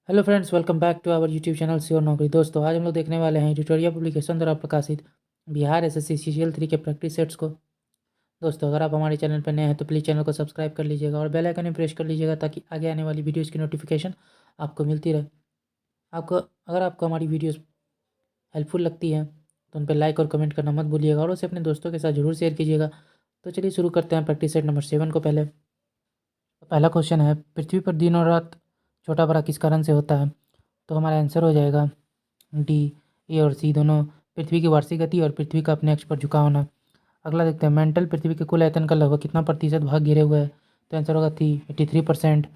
Hello friends, welcome back to our YouTube channel sure नौकरी। दोस्तों, आज हम लोग देखने वाले हैं एडिटोरियल पब्लिकेशन द्वारा प्रकाशित बिहार एसएससी सीजीएल 3 के प्रैक्टिस सेट्स को। दोस्तों, अगर आप हमारे चैनल पर नए हैं तो प्लीज़ चैनल को सब्सक्राइब कर लीजिएगा और बेल आइकन में प्रेस कर लीजिएगा ताकि आगे आने वाली वीडियोज़ की नोटिफिकेशन आपको मिलती रहे। अगर आपको हमारी वीडियोज़ हेल्पफुल लगती है तो उन पर लाइक और कमेंट करना मत भूलिएगा और उसे अपने दोस्तों के साथ जरूर शेयर कीजिएगा। तो चलिए शुरू करते हैं प्रैक्टिस सेट नंबर 7 को। पहला क्वेश्चन है, पृथ्वी पर दिन और रात छोटा बड़ा किस कारण से होता है? तो हमारा आंसर हो जाएगा डी, ए और सी दोनों। पृथ्वी की वार्षिक गति और पृथ्वी का अपने अक्ष पर झुकाव होना। अगला देखते हैं, मेंटल पृथ्वी के कुल आयतन का लगभग कितना प्रतिशत भाग घेरे हुए है? तो आंसर होगा 83%।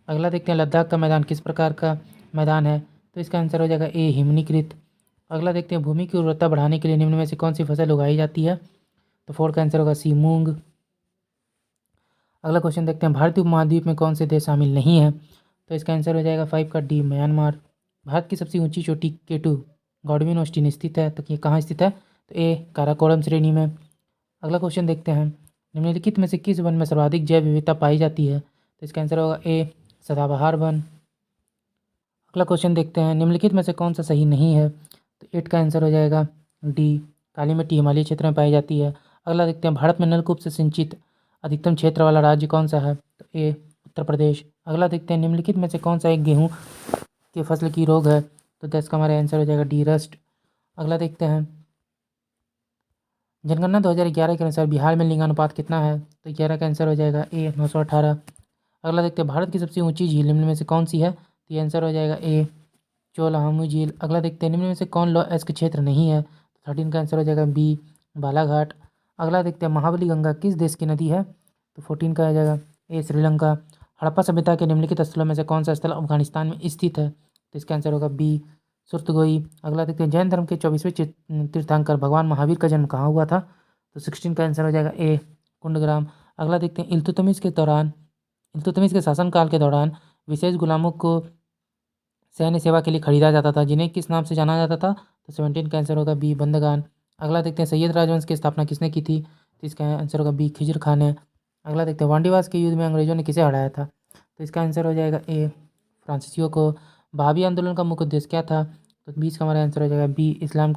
अगला देखते हैं, लद्दाख का मैदान किस प्रकार का मैदान है? तो इसका आंसर हो जाएगा ए, हिमनीकृत। अगला देखते हैं, भूमि की उर्वरता बढ़ाने के लिए निम्न में से कौन सी फसल उगाई जाती है? तो 4 का आंसर होगा सी, मूंग। अगला क्वेश्चन देखते हैं, भारतीय उपमहाद्वीप में कौन से देश शामिल नहीं है? तो इसका आंसर हो जाएगा 5 का डी, म्यांमार। भारत की सबसे ऊंची चोटी केटू गॉडविन ऑस्टिन स्थित है, तो ये कहाँ स्थित है? तो ए, काराकोरम श्रेणी में। अगला क्वेश्चन देखते हैं, निम्नलिखित में से किस वन में सर्वाधिक जैव विविधता पाई जाती है? तो इसका आंसर होगा ए, सदाबहार वन। अगला क्वेश्चन देखते हैं, निम्नलिखित में से कौन सा सही नहीं है? तो 8 का आंसर हो जाएगा डी, काली मिट्टी हिमालय क्षेत्र में पाई जाती है। अगला देखते हैं, भारत में नलकूप से सिंचित अधिकतम क्षेत्र वाला राज्य कौन सा है? तो ए, उत्तर प्रदेश। अगला देखते हैं, निम्नलिखित में से कौन सा एक गेहूँ की फसल की रोग है? तो 10 का हमारा आंसर हो जाएगा डी, रस्ट। अगला देखते हैं, जनगणना 2011 के अनुसार बिहार में लिंगानुपात कितना है? तो 11 का आंसर हो जाएगा ए, 918। अगला देखते हैं, भारत की सबसे ऊंची झील निम्न में से कौन सी है? तो ये आंसर हो जाएगा ए, चोलाहामू झील। अगला देखते हैं, निम्न में से कौन लौ अयस्क क्षेत्र नहीं है? तो 13 का आंसर हो जाएगा बी, बालाघाट। अगला देखते हैं, महाबली गंगा किस देश की नदी है? तो 14 का आ जाएगा ए, श्रीलंका। हड़प्पा सभ्यता के निम्नलिखित स्थलों में से कौन सा स्थल अफगानिस्तान में स्थित है? तो इसका आंसर होगा बी, सुर्तगोई। अगला देखते हैं, जैन धर्म के 24वें तीर्थंकर भगवान महावीर का जन्म कहाँ हुआ था? तो 16 का आंसर हो जाएगा ए, कुंडग्राम। अगला देखते हैं, इल्तुतमिश के शासनकाल के दौरान विशेष गुलामों को सैन्य सेवा के लिए खरीदा जाता था, जिन्हें किस नाम से जाना जाता था? तो 17 का आंसर होगा बी, बंदगान। अगला देखते हैं, सैयद राजवंश की स्थापना किसने की थी? तो इसका आंसर होगा बी, खिजर खान ने। अगला देखते हैं, वांडीवास के युद्ध में अंग्रेजों ने किसे हराया था? तो इसका आंसर हो जाएगा ए, फ्रांसीसियों को। भावी आंदोलन का मुख्य उद्देश्य क्या था? तो 20 का हमारा आंसर हो जाएगा बी, इस्लाम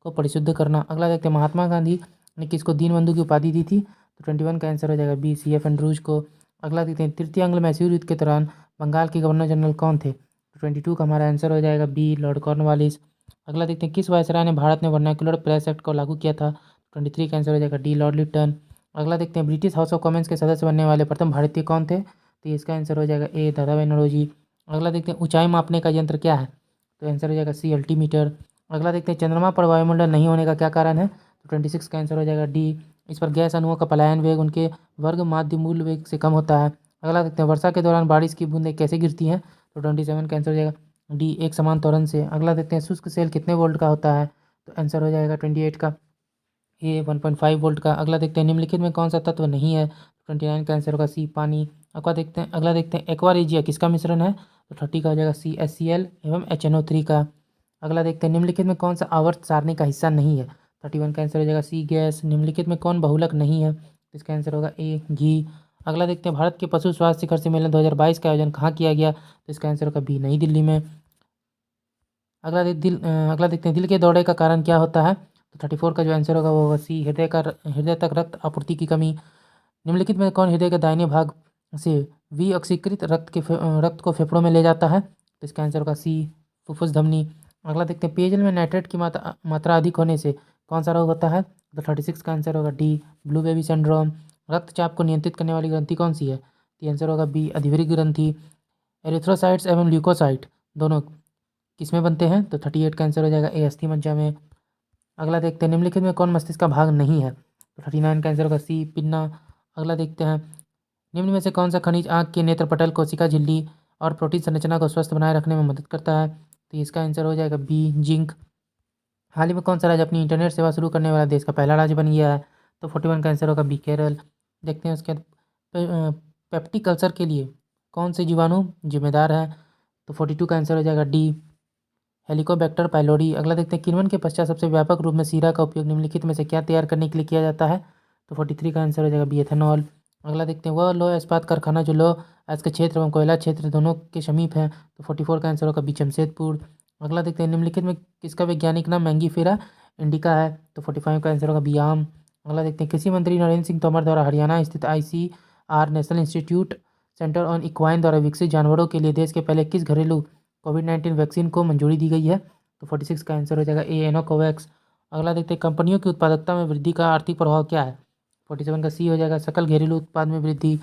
को परिशुद्ध करना। अगला देखते हैं, महात्मा गांधी ने किसको दीनबंधु की उपाधि दी थी? तो 21 का आंसर हो जाएगा बी, CF एंड्रूज को। अगला देखते हैं, तृतीय एंग्लो मैसूर युद्ध के दौरान बंगाल के गवर्नर जनरल कौन थे? तो 22 का हमारा आंसर हो जाएगा बी, लॉर्ड कॉर्नवालिस। अगला देखते हैं, किस वायसराय ने भारत में वर्नाक्युलर प्रेस एक्ट को लागू किया था? 23 का आंसर हो जाएगा डी, लॉर्ड लिटन। अगला देखते हैं, ब्रिटिश हाउस ऑफ कॉमन्स के सदस्य बनने वाले प्रथम भारतीय कौन थे? तो इसका आंसर हो जाएगा ए, दादाभाई नौरोजी। अगला देखते हैं, ऊंचाई मापने का यंत्र क्या है? तो आंसर हो जाएगा सी, अल्टीमीटर। अगला देखते हैं, चंद्रमा पर वायुमंडल नहीं होने का क्या कारण है? तो 26 का आंसर हो जाएगा डी, इस पर गैस अणुओं का पलायन वेग उनके वर्ग माध्य मूल वेग से कम होता है। अगला देखते हैं, वर्षा के दौरान बारिश की बूंदें कैसे गिरती हैं? तो 27 का आंसर हो जाएगा डी, एक समान त्वरण से। अगला देखते हैं, शुष्क सेल कितने वोल्ट का होता है? तो आंसर हो जाएगा 28 का ए, 1.5 वोल्ट का। अगला देखते हैं, निम्नलिखित में कौन सा तत्व नहीं है? 29 का आंसर होगा सी, पानी। अगला देखते हैं, एक्वा किसका मिश्रण है? तो 30 का हो जाएगा सी, HCl एवं HNO3 का। अगला देखते हैं, निम्नलिखित में कौन सा आवर्त सारणी का हिस्सा नहीं है? 31 का आंसर हो जाएगा सी, गैस। निम्नलिखित में कौन बहुलक नहीं है? तो इसका आंसर होगा ए, घी। अगला देखते हैं, भारत के पशु स्वास्थ्य शिखर सम्मेलन 2022 का आयोजन कहाँ किया गया? तो इसका आंसर होगा बी, नई दिल्ली में। अगला देखते हैं, दिल के दौरे का कारण क्या होता है? तो 34 का जो आंसर होगा वो होगा सी, हृदय तक रक्त आपूर्ति की कमी। निम्नलिखित में कौन हृदय के दाहिने भाग से विअक्सीकृत रक्त को फेफड़ों में ले जाता है? तो इसका आंसर होगा सी, फुफ्फुस धमनी। अगला देखते हैं, पेयजल में नाइट्रेट की मात्रा अधिक होने से कौन सा रोग होता है? तो 36 का आंसर होगा डी, ब्लू बेबी सिंड्रोम। रक्तचाप को नियंत्रित करने वाली ग्रंथि कौन सी है? तो आंसर होगा बी, अधिवृक्क ग्रंथि। एरिथ्रोसाइट्स एवं ल्यूकोसाइट दोनों किसमें बनते हैं? तो 38 का आंसर हो जाएगा ए, अस्थि मज्जा में। अगला देखते हैं, निम्नलिखित में कौन मस्तिष्क का भाग नहीं है? तो 39 का आंसर होगा सी, पिन्ना। अगला देखते हैं, निम्न में से कौन सा खनिज आंख के नेत्रपटल, कोशिका झिल्ली और प्रोटीन संरचना को स्वस्थ बनाए रखने में मदद करता है? तो इसका आंसर हो जाएगा बी, जिंक। हाल ही में कौन सा राज्य अपनी इंटरनेट सेवा शुरू करने वाला देश का पहला राज्य बन गया है? तो 41 का आंसर होगा बी, केरल। देखते हैं उसके बाद, पेप्टिक अल्सर के लिए कौन से जीवाणु जिम्मेदार है? तो 42 का आंसर हो जाएगा डी, हेलिकोबैक्टर पाइलोरी। अगला देखते हैं, किण्वन के पश्चात सबसे व्यापक रूप में सीरा का उपयोग निम्नलिखित में से क्या तैयार करने के लिए किया जाता है? तो 43 का आंसर हो जाएगा बी, एथेनॉल। अगला देखते हैं वह लौह इस्पात कारखाना जो लौह आज के क्षेत्र एवं कोयला क्षेत्र दोनों के समीप है, तो 44 का आंसर होगा बी जमशेदपुर। अगला देखते हैं निम्नलिखित में किसका वैज्ञानिक नाम मैंगीफेरा इंडिका है, तो 45 का आंसर होगा बी आम। अगला देखते हैं कृषि मंत्री नरेंद्र सिंह तोमर द्वारा हरियाणा स्थित ICR national institute centre on equine द्वारा विकसित जानवरों के लिए देश के पहले किस घरेलू कोविड-19 वैक्सीन को मंजूरी दी गई है, तो 46 का आंसर हो जाएगा ए एनोकोवैक्स। अगला देखते हैं कंपनियों की उत्पादकता में वृद्धि का आर्थिक प्रभाव क्या है, 47 का सी हो जाएगा सकल घरेलू उत्पाद में वृद्धि।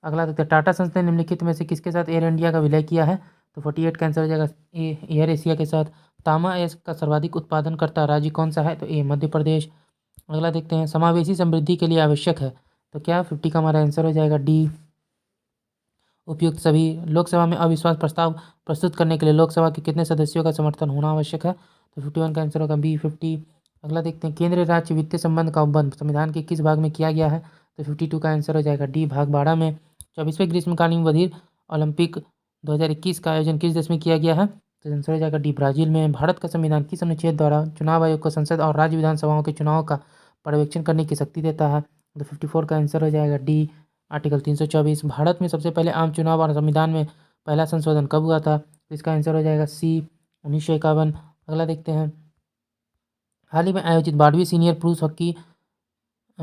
अगला देखते हैं टाटा सन्स ने निम्नलिखित में से किसके साथ एयर इंडिया का विलय किया है, तो 48 का आंसर हो जाएगा ए एयर एशिया के साथ। तांबा एस का सर्वाधिक उत्पादन करता राज्य कौन सा है, तो ए मध्य प्रदेश। अगला देखते हैं समावेशी समृद्धि के लिए आवश्यक है, तो क्या 50 का हमारा आंसर हो जाएगा डी उपयुक्त सभी। लोकसभा में अविश्वास प्रस्ताव प्रस्तुत करने के लिए लोकसभा के कितने सदस्यों का समर्थन होना आवश्यक है, तो 51 का आंसर होगा बी 50। अगला देखते हैं केंद्रीय राज्य वित्तीय संबंध का उपबंध संविधान के किस भाग में किया गया है, तो 52 का आंसर हो जाएगा डी भाग 12 में। 24वें ग्रीष्मकालीन बधिर ओलंपिक 2021 का आयोजन किस देश में किया गया है, तो आंसर हो जाएगा डी ब्राजील में। भारत का संविधान किस अनुच्छेद द्वारा चुनाव आयोग को संसद और राज्य विधानसभाओं के चुनाव का पर्यवेक्षण करने की शक्ति देता है, तो 54 का आंसर हो जाएगा डी आर्टिकल 324। भारत में सबसे पहले आम चुनाव और संविधान में पहला संशोधन कब हुआ था, तो इसका आंसर हो जाएगा सी 1951। अगला देखते हैं हाल ही में आयोजित 12वीं सीनियर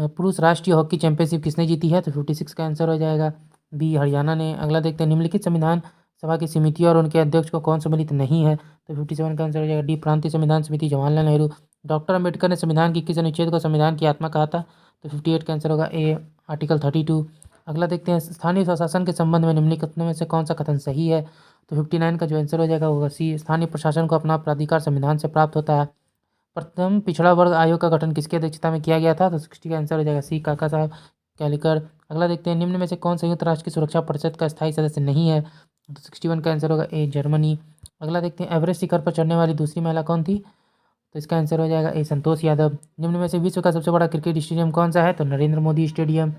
पुरुष राष्ट्रीय हॉकी चैंपियनशिप किसने जीती है, तो 56 का आंसर हो जाएगा बी हरियाणा ने। अगला देखते हैं निम्नलिखित संविधान सभा की समितियों और उनके अध्यक्ष को कौन सम्मिलित नहीं है, तो 57 का आंसर हो जाएगा डी प्रांतीय संविधान समिति जवाहरलाल नेहरू। डॉक्टर अम्बेडकर ने संविधान की किस अनुच्छेद को संविधान की आत्मा कहा था, तो 58 का आंसर होगा ए आर्टिकल 32। अगला देखते हैं स्थानीय स्वशासन के संबंध में निम्नलिखित में से कौन सा कथन सही है, तो 59 का जो आंसर हो जाएगा होगा सी स्थानीय प्रशासन को अपना प्राधिकार संविधान से प्राप्त होता है। प्रथम पिछड़ा वर्ग आयोग का गठन किसकी अध्यक्षता में किया गया था, तो 60 का आंसर हो जाएगा सी काका साहब कैलिकर। अगला देखते हैं निम्न में से कौन संयुक्त राष्ट्र की सुरक्षा परिषद का स्थायी सदस्य नहीं है, तो 61 का आंसर होगा ए जर्मनी। अगला देखते हैं एवरेस्ट शिखर पर चढ़ने वाली दूसरी महिला कौन थी, तो इसका आंसर हो जाएगा ए संतोष यादव। निम्न में से विश्व का सबसे बड़ा क्रिकेट स्टेडियम कौन सा है, तो नरेंद्र मोदी स्टेडियम।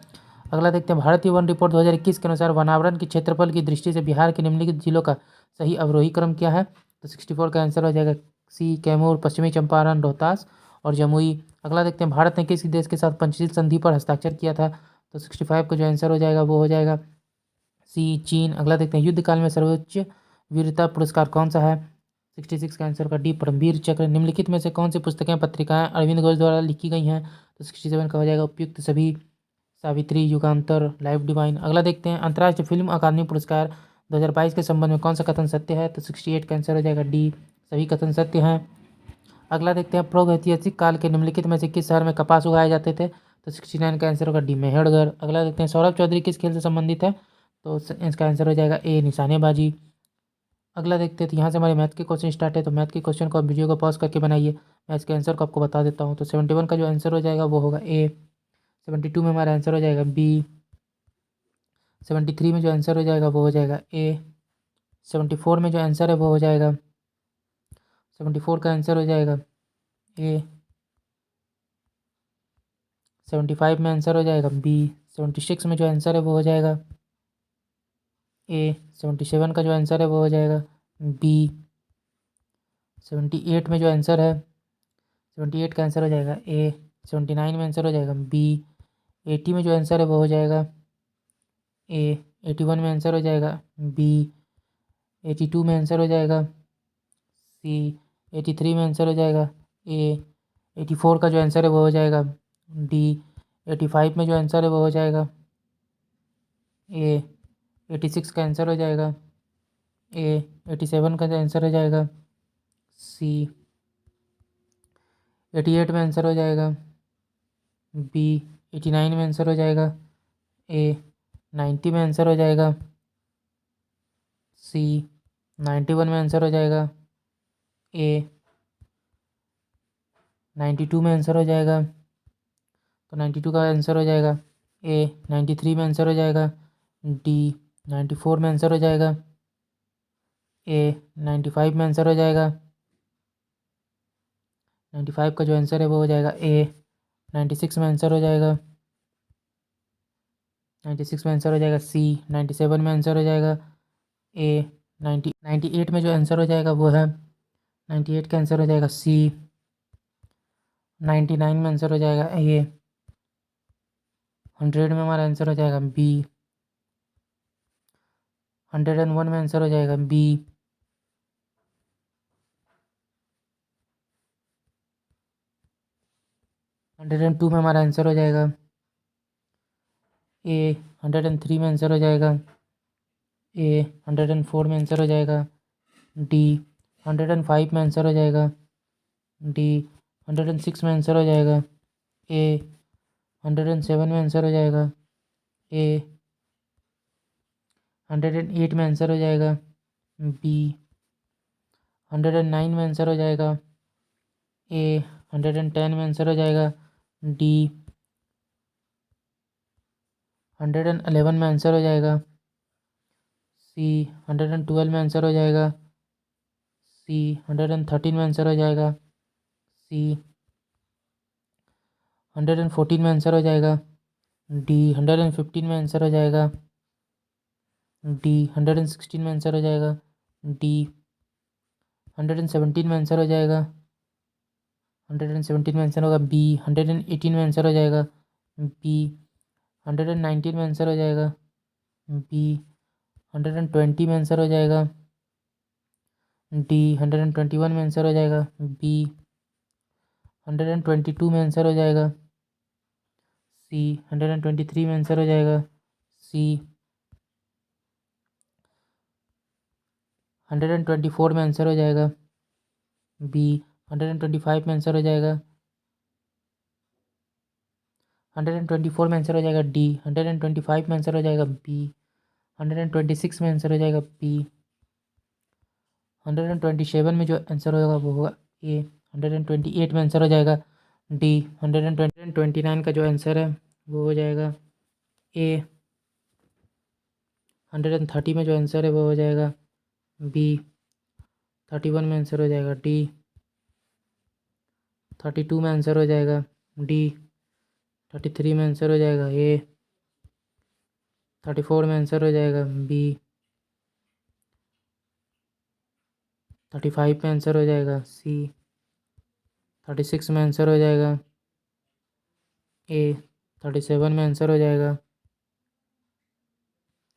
अगला देखते हैं भारतीय वन रिपोर्ट 2021 के अनुसार वनावरण के क्षेत्रफल की दृष्टि से बिहार के निम्नलिखित जिलों का सही अवरोही क्रम क्या है, तो 64 का आंसर हो जाएगा सी कैमूर, पश्चिमी चंपारण, रोहतास और जमुई। अगला देखते हैं भारत ने किस देश के साथ पंचशील संधि पर हस्ताक्षर किया था, तो 65 का जो आंसर हो जाएगा वो हो जाएगा सी चीन। अगला देखते हैं युद्ध काल में सर्वोच्च वीरता पुरस्कार कौन सा है, 66 का आंसर का डी परमवीर चक्र। निम्नलिखित में से कौन सी पुस्तकें पत्रिकाएं अरविंद घोष द्वारा लिखी गई हैं, तो 67 का हो जाएगा उपयुक्त सभी सावित्री, युगांतर, लाइफ डिवाइन। अगला देखते हैं अंतर्राष्ट्रीय फिल्म अकादमी पुरस्कार 2022 के संबंध में कौन सा कथन सत्य है, तो 68 का आंसर हो जाएगा डी सभी कथन सत्य हैं। अगला देखते हैं प्रागैतिहासिक काल के निम्नलिखित में से किस शहर में कपास उगाए जाते थे, तो 69 का आंसर होगा डी मेहरगढ़। अगला देखते हैं सौरभ चौधरी किस खेल से संबंधित है, तो इसका आंसर हो जाएगा ए निशानेबाजी। अगला देखते हैं तो यहाँ से हमारे मैथ के क्वेश्चन स्टार्ट है, तो मैथ के क्वेश्चन को आप वीडियो को पॉज करके बनाइए, मैं इसके आंसर को आपको बता देता हूँ। तो 71 का जो आंसर हो जाएगा वो होगा ए, 72 में हमारा आंसर हो जाएगा बी, 73 में जो आंसर हो जाएगा वो हो जाएगा ए, 74 में जो आंसर है वो हो जाएगा 74 का आंसर हो जाएगा ए, 75 में आंसर हो जाएगा बी, 76 में जो आंसर है वो हो जाएगा ए, 77 का जो आंसर है वो हो जाएगा बी, 78 में जो आंसर है 78 का आंसर हो जाएगा ए, 79 में आंसर हो जाएगा बी, 80 में जो आंसर है वो हो जाएगा ए, 81 में आंसर हो जाएगा बी, 82 में आंसर हो जाएगा सी, 83 में आंसर हो जाएगा ए, 84 का जो आंसर है वो हो जाएगा डी, 85 में जो आंसर है वो हो जाएगा ए, 86 का आंसर हो जाएगा ए, 87 का जो आंसर हो जाएगा सी, 88 में आंसर हो जाएगा बी, 89 में आंसर हो जाएगा ए, 90 में आंसर हो जाएगा सी, 91 में आंसर हो जाएगा ए, 92 में आंसर हो जाएगा, तो 92 का आंसर हो जाएगा ए, 93 में आंसर हो जाएगा डी, 94 में आंसर हो जाएगा ए, 95 में आंसर हो जाएगा 95 का जो आंसर है वो हो जाएगा ए, 96 में आंसर हो जाएगा 96 में आंसर हो जाएगा सी, 97 में आंसर हो जाएगा ए, 98 में जो आंसर हो जाएगा वो है 98 का आंसर हो जाएगा सी, 99 में आंसर हो जाएगा ए, 100 में हमारा आंसर हो जाएगा बी। 101 में आंसर हो जाएगा बी। 102 में हमारा आंसर हो जाएगा ए। 103 में आंसर हो जाएगा ए। 104 में आंसर हो जाएगा डी। 105 में आंसर हो जाएगा डी। 106 में आंसर हो जाएगा ए। 107 में आंसर हो जाएगा ए। 108 में आंसर हो जाएगा बी। 109 में आंसर हो जाएगा ए। 110 में आंसर हो जाएगा डी। 111 में आंसर हो जाएगा सी। 112 में आंसर हो जाएगा सी। 113 में आंसर हो जाएगा सी। 114 में आंसर हो जाएगा डी। 115 में आंसर हो जाएगा डी। 116 में आंसर हो जाएगा डी। 117 में आंसर हो जाएगा 117 में आंसर होगा बी। 118 में आंसर हो जाएगा बी। 119 में आंसर हो जाएगा बी। 120 में आंसर हो जाएगा डी। 121 में आंसर हो जाएगा बी। 122 में आंसर हो जाएगा सी। 123 में आंसर हो जाएगा सी। 124 में आंसर हो जाएगा बी। 125 में आंसर हो जाएगा 124 में आंसर हो जाएगा डी। 125 में आंसर हो जाएगा बी। 126 में आंसर हो जाएगा बी। 127 में जो आंसर होगा वो होगा ए। 128 में आंसर हो जाएगा डी। 129 का जो आंसर है वो हो जाएगा ए। 130 में जो आंसर है वो हो जाएगा बी। 31 में आंसर हो जाएगा डी। 32 में आंसर हो जाएगा डी। 33 में आंसर हो जाएगा ए। 34 में आंसर हो जाएगा बी। 35 में आंसर हो जाएगा सी। 36 में आंसर हो जाएगा ए। 37 में आंसर हो जाएगा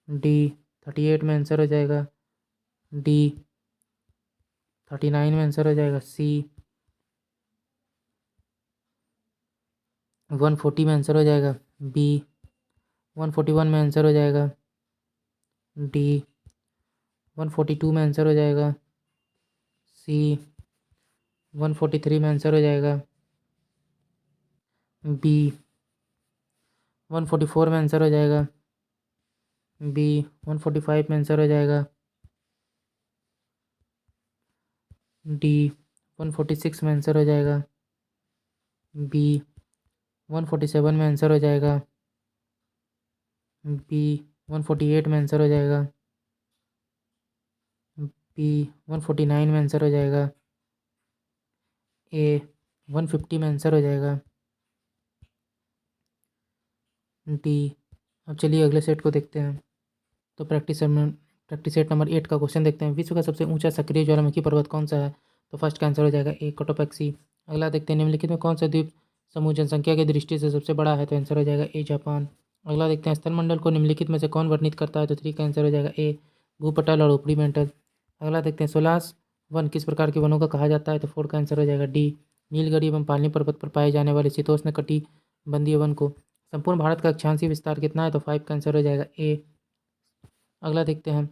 डी। 38 में आंसर हो जाएगा डी। 39 में आंसर हो जाएगा सी। 140 में आंसर हो जाएगा बी। 141 में आंसर हो जाएगा डी। 142 में आंसर हो जाएगा सी। 143 में आंसर हो जाएगा बी। 144 में आंसर हो जाएगा बी। 145 में आंसर हो जाएगा डी। 146 में आंसर हो जाएगा बी। 147 में आंसर हो जाएगा बी। 148 में आंसर हो जाएगा बी। 149 में आंसर हो जाएगा ए। 150 में आंसर हो जाएगा डी। अब चलिए अगले सेट को देखते हैं। तो प्रैक्टिस सेट नंबर 8 का क्वेश्चन देखते हैं। विश्व का सबसे ऊंचा सक्रिय ज्वालामुखी पर्वत कौन सा है? तो फर्स्ट का आंसर हो जाएगा ए कोटोपैक्सी। अगला देखते हैं निम्नलिखित में कौन सा द्वीप समूह जनसंख्या की दृष्टि से सबसे बड़ा है? तो आंसर हो जाएगा ए जापान। अगला देखते हैं स्थलमंडल को निम्नलिखित में से कौन वर्णित करता है? तो 3 का आंसर हो जाएगा ए भूपटल और ऊपरी मंडल। अगला देखते हैं सोलास वन किस प्रकार के वनों का कहा जाता है? तो 4 का आंसर हो जाएगा डी नीलगिरी एवं पालनी पर्वत पर पाए जाने वाले शीतोष्ण कटिबंधीय वन को। संपूर्ण भारत का अक्षांशीय विस्तार कितना है? तो 5 का आंसर हो जाएगा ए। अगला देखते हैं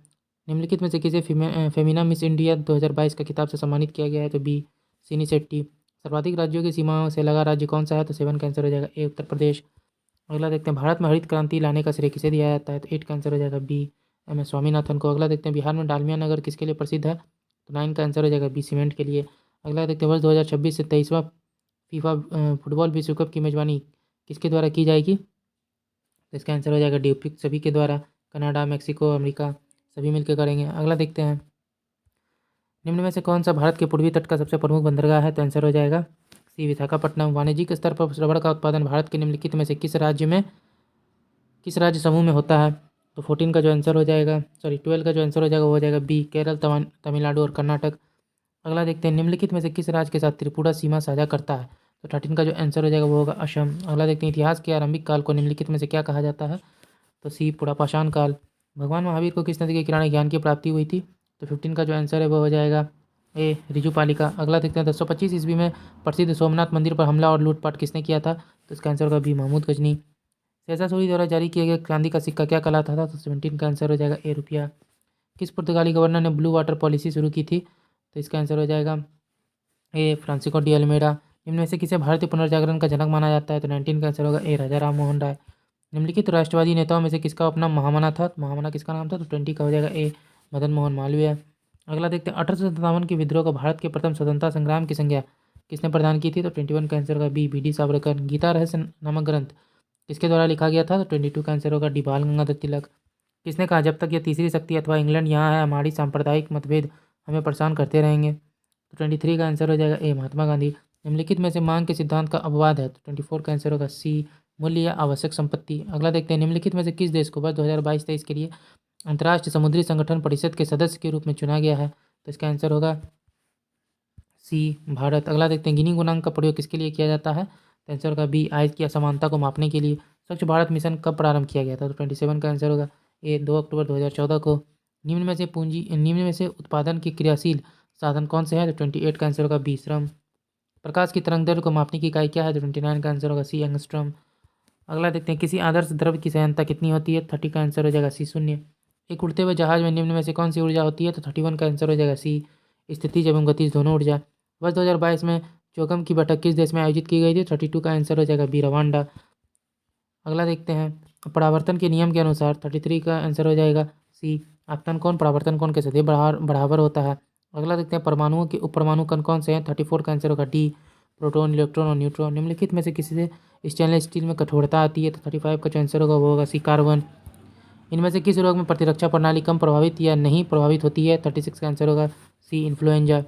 निम्नलिखित में से किसे फेमिना मिस इंडिया 2022 का खिताब से सम्मानित किया गया है? तो बी सिनी शेट्टी। सर्वाधिक राज्यों की सीमाओं से लगा राज्य कौन सा है? तो 7 का आंसर हो जाएगा ए उत्तर प्रदेश। अगला देखते हैं भारत में हरित क्रांति लाने का श्रेय किसे दिया जाता है? तो 8 का आंसर हो जाएगा बी एम एस स्वामीनाथन को। अगला देखते हैं बिहार में डालमिया नगर किसके लिए प्रसिद्ध है? तो 9 का आंसर हो जाएगा बी सीमेंट के लिए। अगला देखते हैं वर्ष 2026 से 23वां फीफा फुटबॉल विश्व कप की मेजबानी किसके द्वारा की जाएगी? तो इसका आंसर हो जाएगा डी उपयुक्त सभी के द्वारा। कनाडा, मैक्सिको, अमेरिका सभी मिलकर करेंगे। अगला देखते हैं निम्न में से कौन सा भारत के पूर्वी तट का सबसे प्रमुख बंदरगाह है? तो आंसर हो जाएगा सी विशाखापट्टनम। वाणिज्यिक स्तर पर रबड़ का उत्पादन भारत के निम्नलिखित में से किस राज्य समूह में होता है? तो 14 का जो आंसर हो जाएगा 12 का जो आंसर हो जाएगा वो हो जाएगा बी केरल, तमिलनाडु और कर्नाटक। अगला देखते हैं निम्नलिखित में से किस राज्य के साथ त्रिपुरा सीमा साझा करता है? तो 13 का जो आंसर हो जाएगा वो होगा असम। अगला देखते हैं इतिहास के आरंभिक काल को निम्नलिखित में से क्या कहा जाता है? तो सी पुरापाषाण काल। भगवान महावीर को किस नदी के किनारे ज्ञान की प्राप्ति हुई थी? तो 15 का जो आंसर है वो हो जाएगा ए ऋजुपालिका। अगला देखते हैं 1025 ईस्वी में प्रसिद्ध सोमनाथ मंदिर पर हमला और लूटपाट किसने किया था? तो इसका आंसर होगा बी महमूद गजनी। शेरशाह सूरी द्वारा जारी किया गया चांदी का सिक्का क्या कहलाता था? तो 17 का आंसर हो जाएगा ए रुपया। किस पुर्तगाली गवर्नर ने ब्लू वाटर पॉलिसी शुरू की थी? तो इसका आंसर हो जाएगा ए फ्रांसिस्को डी अल्मेडा। इनमें से किसे भारतीय पुनर्जागरण का जनक माना जाता है? तो 19 का आंसर होगा ए राजा राम मोहन राय। निम्नलिखित राष्ट्रवादी नेताओं में से किसका अपना महामना था? महामना किसका नाम था? तो 20 का हो जाएगा ए मदन मोहन मालवीय। अगला देखते हैं 1857 के विद्रोह का भारत के प्रथम स्वतंत्रता संग्राम की संज्ञा किसने प्रदान की थी? तो 21 का आंसर होगा बी डी सावरकर। गीता रहस्य नामक ग्रंथ किसके द्वारा लिखा गया था? तो 22 का आंसर होगा डी बाल गंगाधर तिलक। किसने कहा जब तक यह तीसरी शक्ति अथवा इंग्लैंड यहाँ है हमारी सांप्रदायिक मतभेद हमें परेशान करते रहेंगे? तो 23 का आंसर हो जाएगा ए महात्मा गांधी। निम्नलिखित में से मांग के सिद्धांत का अपवाद है? तो 24 का आंसर होगा सी मूल्य या आवश्यक संपत्ति। अगला देखते हैं निम्नलिखित में से किस देश को वर्ष 2022-23 के लिए अंतर्राष्ट्रीय समुद्री संगठन परिषद के सदस्य के रूप में चुना गया है? तो इसका आंसर होगा सी भारत। अगला देखते हैं गिनी गुणांक का प्रयोग किसके लिए किया जाता है? तो आंसर होगा बी आय की असमानता को मापने के लिए। स्वच्छ भारत मिशन कब प्रारंभ किया गया था? तो 27 का आंसर होगा ए 2 अक्टूबर 2014 को। निम्न में से उत्पादन के क्रियाशील साधन कौन से हैं? तो 28 का आंसर होगा बी श्रम। प्रकाश की तरंग दैर्ध्य को मापने की इकाई क्या है? तो 29 का आंसर होगा सी एंगस्ट्रॉम। अगला देखते हैं किसी आदर्श द्रव्य की सहायता कितनी होती है? 30 का आंसर हो जाएगा सी शून्य। एक उड़ते हुए जहाज में निम्न में से कौन सी ऊर्जा होती है? तो 31 का आंसर हो जाएगा सी स्थितिज एवं गतिज दोनों ऊर्जा। वर्ष 2022 में चोगम की बैठक किस देश में आयोजित की गई थी? 32 का आंसर हो जाएगा बी रवांडा। अगला देखते हैं परावर्तन के नियम के अनुसार 33 का आंसर हो जाएगा सी आपतन कोण परावर्तन कोण के सदैव बराबर होता है। अगला देखते हैं परमाणुओं के उप परमाणु कण कौन से हैं? 34 का आंसर होगा डी प्रोटॉन इलेक्ट्रॉन और न्यूट्रॉन। निम्नलिखित में से किसी से स्टेनलेस स्टील में कठोरता आती है? तो 35 का जो आंसर होगा वो होगा सी कार्बन। इनमें से किस रोग में प्रतिरक्षा प्रणाली कम प्रभावित या नहीं प्रभावित होती है? 36 का आंसर होगा सी इन्फ्लुएंजा।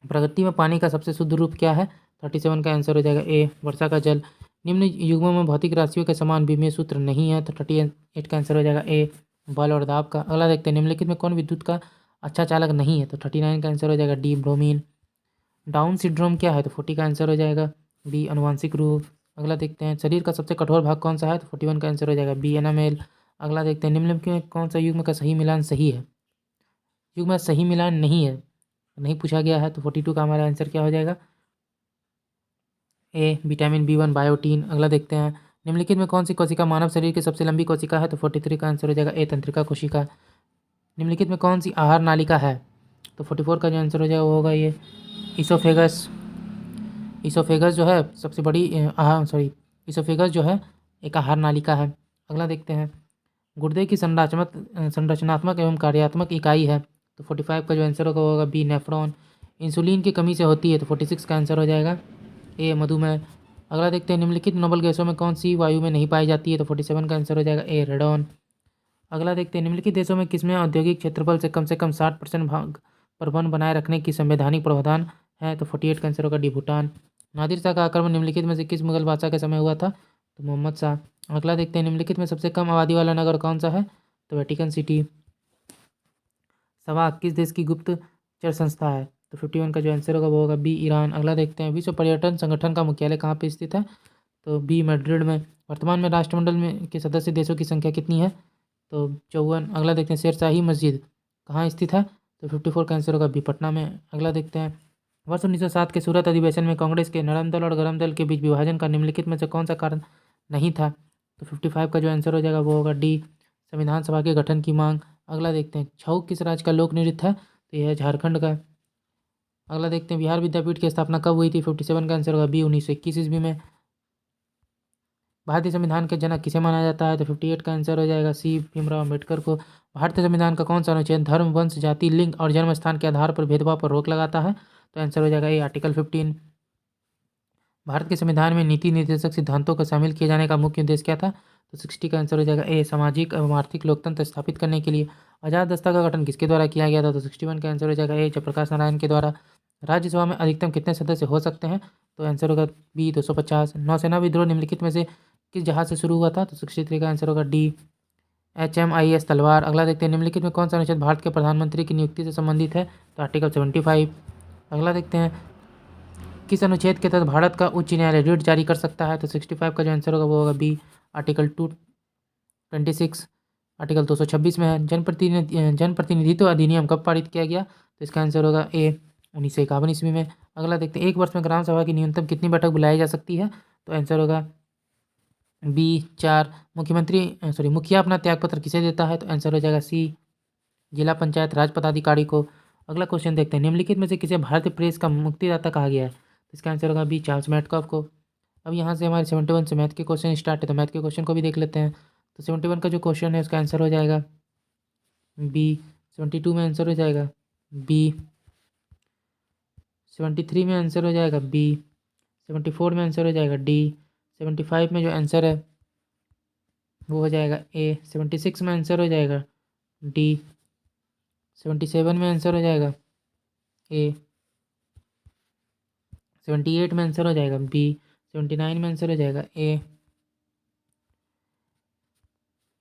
प्रकृति में पानी का सबसे शुद्ध रूप क्या है? 37 का आंसर हो जाएगा ए वर्षा का जल। निम्न युग्मों में भौतिक राशियों के समान विमीय सूत्र नहीं है? तो 38 का आंसर हो जाएगा ए बल और दाब का। अगला देखते हैं निम्नलिखित में कौन विद्युत का अच्छा चालक नहीं है? तो 39 का आंसर हो जाएगा डी ब्रोमीन। डाउन सिंड्रोम क्या है? तो 40 का आंसर हो जाएगा बी अनुवांशिक रूप। अगला देखते हैं शरीर का सबसे कठोर भाग कौन सा है? तो 41 का आंसर हो जाएगा बी एनामेल। अगला देखते हैं निम्नलिखित में कौन सा युग्म का सही मिलान सही है? युग्म सही मिलान नहीं है, नहीं पूछा गया है। तो 42 का हमारा आंसर क्या हो जाएगा? A vitamin B1 biotin. अगला देखते हैं निम्नलिखित में कौन सी कोशिका मानव शरीर की सबसे लंबी कोशिका है? तो 43 का आंसर हो जाएगा ए तंत्रिका कोशिका। निम्नलिखित में कौन सी आहार नालिका है? तो 44 का जो आंसर हो जाएगा वो होगा ये इसोफेगस। इसोफेगस जो है सबसे बड़ी इसोफेगस जो है एक आहार नालिका है। अगला देखते हैं गुर्दे की संरचनात्मक एवं कार्यात्मक इकाई है? तो 45 का जो आंसर होगा वो होगा बी नेफ्रॉन। इंसुलिन की कमी से होती है? तो 46 का आंसर हो जाएगा ए मधुमेह। अगला देखते हैं निम्नलिखित नोबल गैसों में कौन सी वायु में नहीं पाई जाती है? तो 47 का आंसर हो जाएगा ए रेडॉन। अगला देखते हैं निम्नलिखित देशों में किसमें औद्योगिक क्षेत्रफल से कम 60% भाग पर वन बनाए रखने की संवैधानिक प्रावधान है? तो 48 का आंसर होगा डी भूटान। नादिर शाह का आक्रमण निम्नलिखित में से किस मुगल बादशाह के समय हुआ था? तो मोहम्मद शाह। अगला देखते हैं निम्नलिखित में सबसे कम आबादी वाला नगर कौन सा है? तो वेटिकन सिटी। सवाक किस देश की गुप्तचर संस्था है? तो 51 का जो आंसर होगा वो होगा बी ईरान। अगला देखते हैं विश्व पर्यटन संगठन का मुख्यालय कहाँ पे स्थित है? तो बी मैड्रिड में। वर्तमान में राष्ट्रमंडल में के सदस्य देशों की संख्या कितनी है? तो 54। अगला देखते हैं शेरशाही मस्जिद कहाँ स्थित है? तो 54 का आंसर होगा बी पटना में। अगला देखते हैं वर्ष 1907 के सूरत अधिवेशन में कांग्रेस के नरम दल और गरम दल के बीच विभाजन का निम्नलिखित में से कौन सा कारण नहीं था? तो 55 का जो आंसर हो जाएगा वो होगा डी संविधान सभा के गठन की मांग। अगला देखते हैं छऊ किस राज्य का लोक नृत्य है? तो यह है झारखंड का। अगला देखते हैं बिहार विद्यापीठ की स्थापना कब हुई थी? 57 का आंसर होगा बी 1921 ईस्वी में। भारतीय संविधान के जनक किसे माना जाता है? तो 58 का आंसर हो जाएगा सी भीमराव अम्बेडकर को। भारतीय संविधान का कौन सा अनुच्छेद धर्म वंश जाति लिंग और जन्म स्थान के आधार पर भेदभाव पर रोक लगाता है? तो आंसर हो जाएगा ए आर्टिकल 15। भारत के संविधान में नीति निर्देशक सिद्धांतों को शामिल किए जाने का मुख्य उद्देश्य क्या था? तो 60 का आंसर हो जाएगा ए सामाजिक एवं आर्थिक लोकतंत्र स्थापित करने के लिए। आजाद दस्ता का गठन किसके द्वारा किया गया था? तो 61 का आंसर हो जाएगा ए जयप्रकाश नारायण के द्वारा। राज्यसभा में अधिकतम कितने सदस्य हो सकते हैं? तो आंसर होगा बी 250। नौसेना विद्रोह निम्नलिखित में से किस जहाज से शुरू हुआ था? तो 63 का आंसर होगा डी HMIS तलवार। अगला देखते हैं निम्नलिखित में कौन सा अनुच्छेद भारत के प्रधानमंत्री की नियुक्ति से संबंधित है? तो आर्टिकल 75। अगला देखते हैं किस अनुच्छेद के तहत भारत का उच्च न्यायालय रिट जारी कर सकता है? तो 65 का जो आंसर होगा वो होगा बी, आर्टिकल 226 आर्टिकल 226 में है। जनप्रतिनिधित्व अधिनियम कब पारित किया गया? तो इसका आंसर होगा ए, 1951 ईस्वी में। अगला देखते हैं, एक वर्ष में ग्राम सभा की न्यूनतम कितनी बैठक बुलाई जा सकती है? तो आंसर होगा बी, 4। मुखिया अपना त्यागपत्र किसे देता है? तो आंसर हो जाएगा सी, जिला पंचायत राज पदाधिकारी को। अगला क्वेश्चन देखते हैं, निम्नलिखित में से किसे भारतीय प्रेस का मुक्तिदाता कहा गया है? तो इसका आंसर होगा बी, चार्ल्स मेडकॉफ को। अब यहाँ से हमारे 71 से मैथ के क्वेश्चन स्टार्ट है, तो मैथ के क्वेश्चन को भी देख लेते हैं। तो 71 का जो क्वेश्चन है उसका आंसर हो जाएगा बी। 72 में आंसर हो जाएगा बी। 73 में आंसर हो जाएगा बी। 74 में आंसर हो जाएगा डी। 75 में जो आंसर है वो हो जाएगा ए। 76 में आंसर हो जाएगा डी। 77 में आंसर हो जाएगा ए। 78 में आंसर हो जाएगा बी। 79 में आंसर हो जाएगा ए।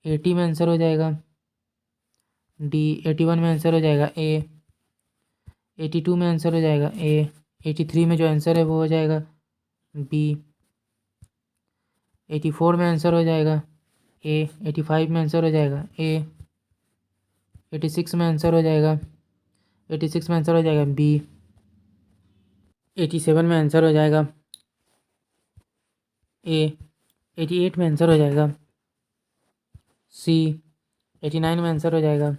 80 में आंसर हो जाएगा डी। 81 में आंसर हो जाएगा ए। 82 में आंसर हो जाएगा ए। 83 में जो आंसर है वो हो जाएगा बी। 84 में आंसर हो जाएगा ए। 85 में आंसर हो जाएगा ए। 86 में आंसर हो जाएगा 86 में आंसर हो जाएगा बी। 87 में आंसर हो जाएगा ए। 88 में आंसर हो जाएगा सी। 89 में आंसर हो जाएगा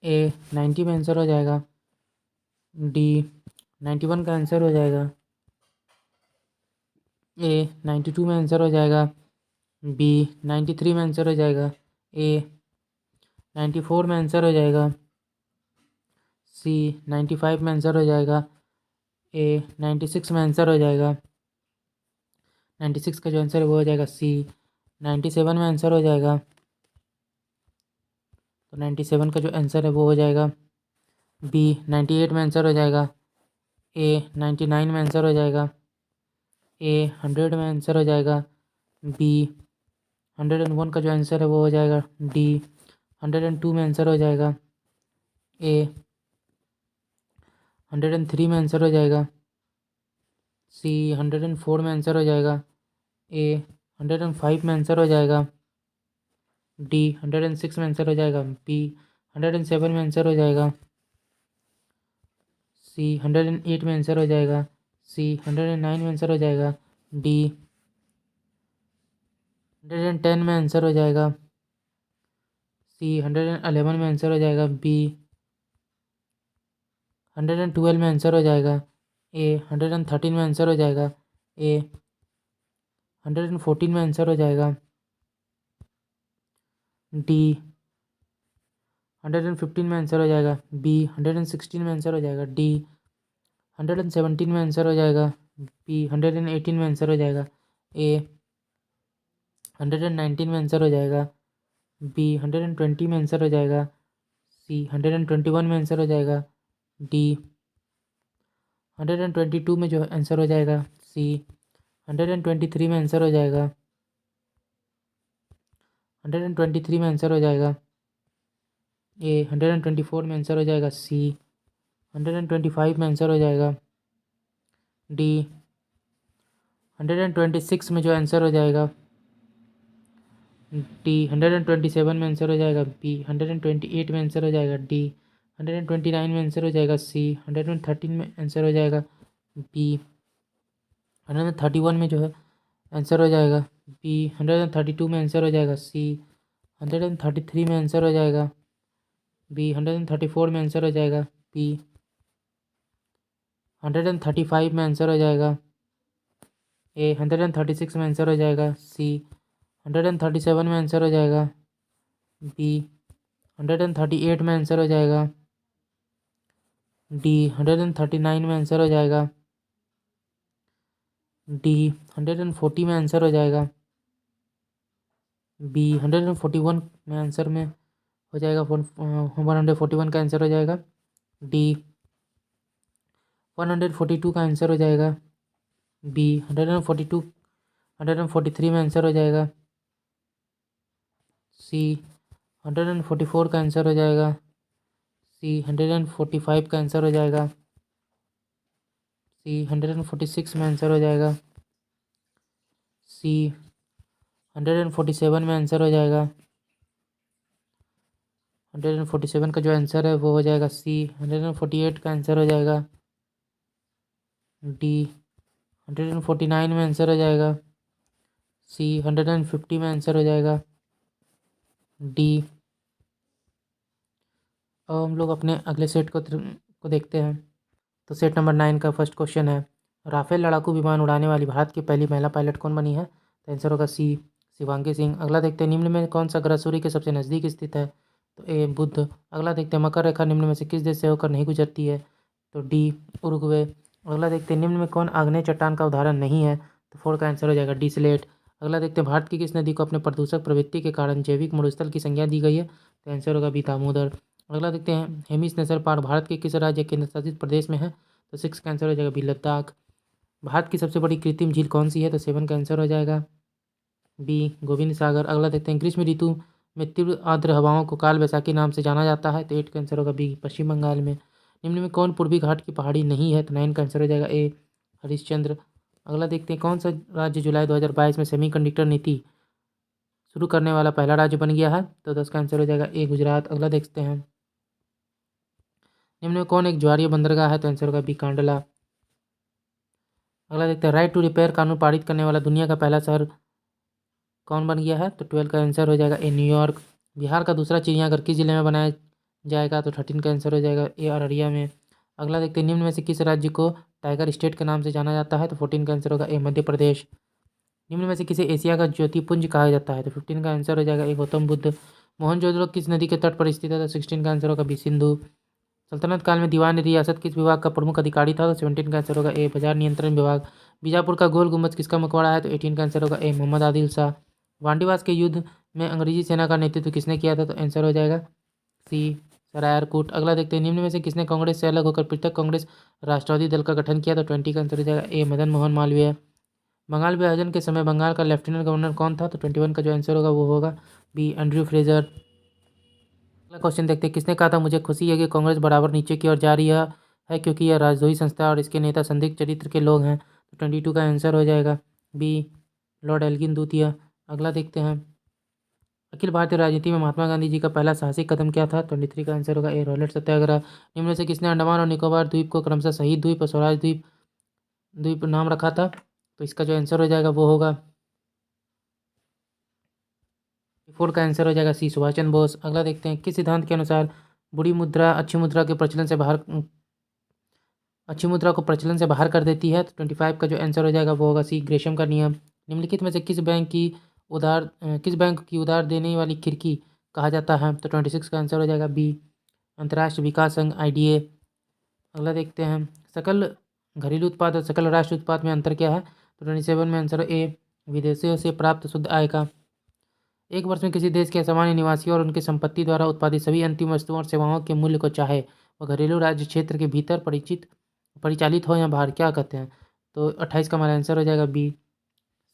ए। 90 में आंसर हो जाएगा डी। 91 का आंसर हो जाएगा ए। 92 में आंसर हो जाएगा बी। 93 में आंसर हो जाएगा ए। 94 में आंसर हो जाएगा सी। 95 में आंसर हो जाएगा ए। 96 में आंसर हो जाएगा 96 का जो आंसर है वो हो जाएगा सी। 97 में आंसर हो जाएगा, तो 97 का जो आंसर है वो हो जाएगा बी। 98 में आंसर हो जाएगा ए। 99 में आंसर हो जाएगा ए। 100 में आंसर हो जाएगा बी। 101 का जो आंसर है वो हो जाएगा डी। 102 में आंसर हो जाएगा ए। 103 में आंसर हो जाएगा सी। 104 में आंसर हो जाएगा ए। 105 में आंसर हो जाएगा डी। 106 में आंसर हो जाएगा बी। 107 में आंसर हो जाएगा सी। 108 में आंसर हो जाएगा सी। 109 में आंसर हो जाएगा डी। 110 में आंसर हो जाएगा सी। 111 में आंसर हो जाएगा बी। 112 में आंसर हो जाएगा ए। 113 में आंसर हो जाएगा ए। 114 में आंसर हो जाएगा डी। 115 में आंसर हो जाएगा बी। 116 में आंसर हो जाएगा डी। 117 में आंसर हो जाएगा बी। 118 में आंसर हो जाएगा ए। 119 में आंसर हो जाएगा बी। 120 में आंसर हो जाएगा सी। 121 में आंसर हो जाएगा डी। 122 में जो आंसर हो जाएगा सी। 123 में आंसर हो जाएगा 123 में आंसर हो जाएगा ए। 124 में आंसर हो जाएगा सी। 125 में आंसर हो जाएगा डी। 126 में जो आंसर हो जाएगा डी। 127 में आंसर हो जाएगा बी। 128 में आंसर हो जाएगा डी। 129 में आंसर हो जाएगा सी। 113 में आंसर हो जाएगा बी। 131 में जो है आंसर हो जाएगा बी। 132 में आंसर हो जाएगा सी। 133 में आंसर हो जाएगा बी। 134 में आंसर हो जाएगा बी। 135 में आंसर हो जाएगा ए। 136 में आंसर हो जाएगा सी। 137 में आंसर हो जाएगा बी। 138 में आंसर हो जाएगा डी। 139 में आंसर हो जाएगा डी। 140 में आंसर हो जाएगा बी। 141 में आंसर में हो जाएगा 141 का आंसर हो जाएगा डी। 142 का आंसर हो जाएगा बी। 143 में आंसर हो जाएगा सी। 144 का आंसर हो जाएगा सी। 145 का आंसर हो जाएगा सी 146 में आंसर हो जाएगा। सी 147 में आंसर हो जाएगा। 147 का जो आंसर है वो हो जाएगा सी। 148 का आंसर हो जाएगा डी। 149 में आंसर हो जाएगा सी। 150 में आंसर हो जाएगा डी। अब हम लोग अपने अगले सेट को देखते हैं। तो सेट नंबर 9 का फर्स्ट क्वेश्चन है, राफेल लड़ाकू विमान उड़ाने वाली भारत की पहली महिला पायलट कौन बनी है? तो आंसर होगा सी, शिवांगी सिंह। अगला देखते हैं, निम्न में कौन सा ग्रह सूर्य के सबसे नज़दीक स्थित है? तो ए बुध। अगला देखते हैं, मकर रेखा निम्न में से किस देश से होकर नहीं गुजरती है? तो डी, उरुग्वे। अगला देखते हैं, निम्न में कौन आग्नेय चट्टान का उदाहरण नहीं है? तो 4 का आंसर हो जाएगा डी, स्लेट। अगला देखते हैं, भारत की किस नदी को अपने प्रदूषक प्रवृत्ति के कारण जैविक मरुस्थल की संज्ञा दी गई है? तो आंसर होगा बी, दामोदर। अगला देखते हैं, हेमिस नेशनल पार्क भारत के किस राज्य केंद्र शासित प्रदेश में है? तो 6 का आंसर हो जाएगा बी, लद्दाख। भारत की सबसे बड़ी कृत्रिम झील कौन सी है? तो 7 का आंसर हो जाएगा बी, गोविंद सागर। अगला देखते हैं, ग्रीष्म ऋतु में तीव्र आर्द्र हवाओं को काल वैसाखी नाम से जाना जाता है? तो 8 का आंसर होगा बी, पश्चिम बंगाल में। निम्न में कौन पूर्वी घाट की पहाड़ी नहीं है? तो 9 का आंसर हो जाएगा ए, हरिश्चंद्र। अगला देखते हैं, कौन सा राज्य जुलाई 2022 में सेमीकंडक्टर नीति शुरू करने वाला पहला राज्य बन गया है? तो 10 का आंसर हो जाएगा ए, गुजरात। अगला देखते हैं, निम्न में कौन एक ज्वारीय बंदरगाह है? तो आंसर होगा बी, कांडला। अगला देखते हैं, राइट टू रिपेयर कानून पारित करने वाला दुनिया का पहला शहर कौन बन गया है? तो 12 का आंसर हो जाएगा ए, न्यूयॉर्क। बिहार का दूसरा चिड़ियाघर किस जिले में बनाया जाएगा? तो 13 का आंसर हो जाएगा ए, अररिया में। अगला देखते हैं, निम्न में से किस राज्य को टाइगर स्टेट के नाम से जाना जाता है? तो 14 का आंसर होगा ए, मध्य प्रदेश। निम्न में से किसे एशिया का ज्योतिपुंज कहा जाता है? तो 15 का आंसर हो जाएगा ए, गौतम बुद्ध। मोहनजोदड़ो किस नदी के तट पर स्थित है? तो 16 का आंसर होगा बी, सिंधु। सल्तनत काल में दीवान रियासत किस विभाग का प्रमुख अधिकारी था? तो 17 का आंसर होगा ए, बाजार नियंत्रण विभाग। बीजापुर का गोल गुम्बद किसका मकबरा है? तो 18 का आंसर होगा ए, मोहम्मद आदिल शाह। वांडीवास के युद्ध में अंग्रेजी सेना का नेतृत्व किसने किया था? तो आंसर हो जाएगा सी, सरायरकूट। अगला देखते हैं, निम्न में से किसने कांग्रेस से अलग होकर पृथक कांग्रेस राष्ट्रवादी दल का गठन किया? तो 20 का आंसर हो जाएगा ए, मदन मोहन मालवीय। बंगाल विभाजन के समय बंगाल का लेफ्टिनेंट गवर्नर कौन था? तो 21 का जो आंसर होगा वो होगा बी, एंड्रयू फ्रेजर। अगला क्वेश्चन देखते हैं, किसने कहा था मुझे खुशी है कि कांग्रेस बराबर नीचे की ओर जा रही है क्योंकि यह राजद्रोही संस्था है और इसके नेता संदिग्ध चरित्र के लोग हैं? तो 22 का आंसर हो जाएगा बी, लॉर्ड एल्गिन द्वितीय। अगला देखते हैं, अखिल भारतीय राजनीति में महात्मा गांधी जी का पहला साहसिक कदम क्या था? 23 का आंसर होगा ए, रॉलेट सत्याग्रह। निम्न में से किसने अंडमान और निकोबार द्वीप को क्रमशः शहीद द्वीप और स्वराज द्वीप द्वीप नाम रखा था? तो इसका जो आंसर हो जाएगा वो होगा 4 का आंसर हो जाएगा सी, सुभाष चंद्र बोस। अगला देखते हैं, किस सिद्धांत के अनुसार बुरी मुद्रा अच्छी मुद्रा को प्रचलन से बाहर कर देती है? तो 25 का जो आंसर हो जाएगा वो होगा सी, ग्रेशम का नियम। निम्नलिखित में से किस बैंक की उधार देने वाली खिड़की कहा जाता है? तो 26 का आंसर हो जाएगा बी, अंतर्राष्ट्रीय विकास संघ, IDA। अगला देखते हैं, सकल घरेलू उत्पाद और सकल राष्ट्र उत्पाद में अंतर क्या है? तो 27 में आंसर ए, विदेशों से प्राप्त शुद्ध आय का। एक वर्ष में किसी देश के सामान्य निवासियों और उनकी संपत्ति द्वारा उत्पादित सभी अंतिम वस्तुओं और सेवाओं के मूल्य को चाहे वह घरेलू राज्य क्षेत्र के भीतर परिचालित हो या बाहर, क्या कहते हैं? तो 28 का हमारा आंसर हो जाएगा बी,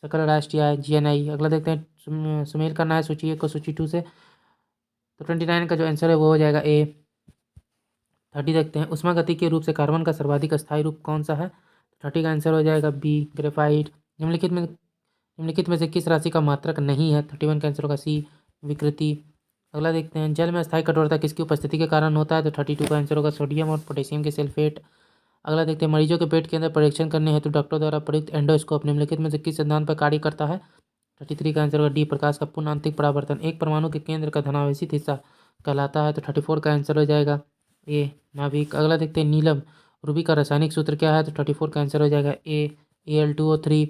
सकल राष्ट्रीय आय, GNI। अगला देखते हैं, सुमेल करना है सूची को सूची 2 से। तो 29 का जो आंसर है वो हो जाएगा ए। 30 देखते हैं, उष्मागतिकी के रूप से कार्बन का सर्वाधिक स्थायी रूप कौन सा है? 30 का आंसर हो जाएगा बी, ग्रेफाइट। निम्नलिखित में से किस राशि का मात्रक नहीं है? 31 का आंसर होगा सी, विकृति। अगला देखते हैं, जल में अस्थायी कठोरता किसकी उपस्थिति के कारण होता है? तो 32 का आंसर होगा सोडियम और पोटेशियम के सल्फेट। अगला देखते हैं, मरीजों के पेट के अंदर परीक्षण करने हेतु डॉक्टर द्वारा प्रयुक्त एंडोस्कोप निम्नलिखित में से किस सिद्धांत पर कार्य करता है? 33 का आंसर होगा डी, प्रकाश का पूर्ण आंतरिक परावर्तन एक परमाणु के केंद्र का धनावेशित हिस्सा कहलाता है। तो 34 का आंसर हो जाएगा ए, नाभिक। अगला देखते हैं, नीलम रूबी का रासायनिक सूत्र क्या है? तो 34 का आंसर हो जाएगा ए, Al2O3।